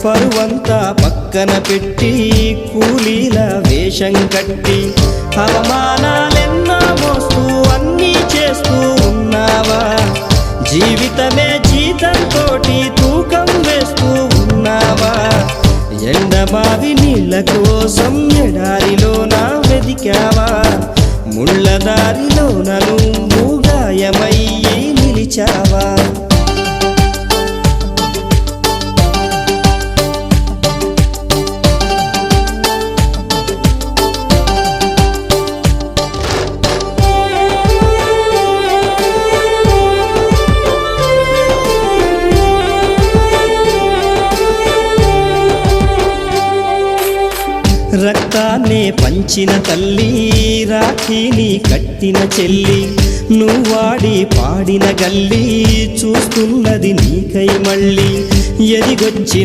పరువంతా పక్కన పెట్టి కూలీల వేషం కట్టి అవమానాలెన్నో మోస్తూ అన్నీ చేస్తూ ఉన్నావా? జీవితమే జీతంతోటి తూకం వేస్తూ ఉన్నావా? ఎండమావి నీళ్ళ కోసం ఎడారిలోన వెదికావా? ముళ్ళదారిలోన నువ్వు గాయమయ్యి నిలిచావా? రక్తాన్నే పంచిన తల్లి, రాఖీని కట్టిన చెల్లి, నువ్వాడి పాడిన గల్లి చూస్తున్నది నీకై మళ్ళీ ఎదిగొచ్చిన